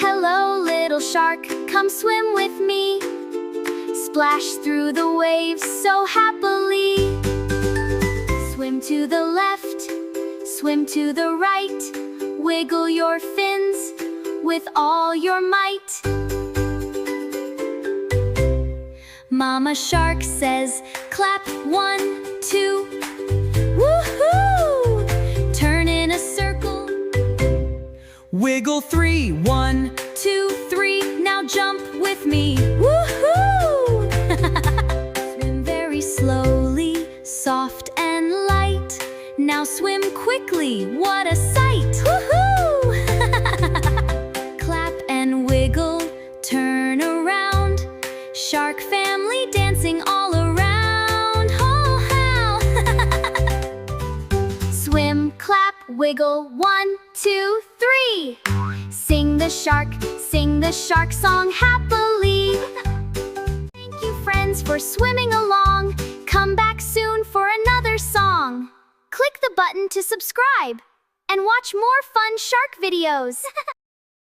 Hello, little shark, come swim with me. Splash through the waves so happily. Swim to the left, swim to the right. Wiggle your fins with all your might. Mama shark says, clap 1, 2. Woohoo! Turn in a circle. Wiggle 3, 1, 2, 3. Now jump with me. Woohoo! Swim very slowly, soft and light. Now swim quickly. What a sight! Woohoo! Clap and wiggle, turn around. Shark family dancing all around. Oh, how! Swim, clap, wiggle, 1, 2, 3. Sing the shark song happily. Thank you, friends, for swimming along. Come back soon for another song. Click the button to subscribe and watch more fun shark videos.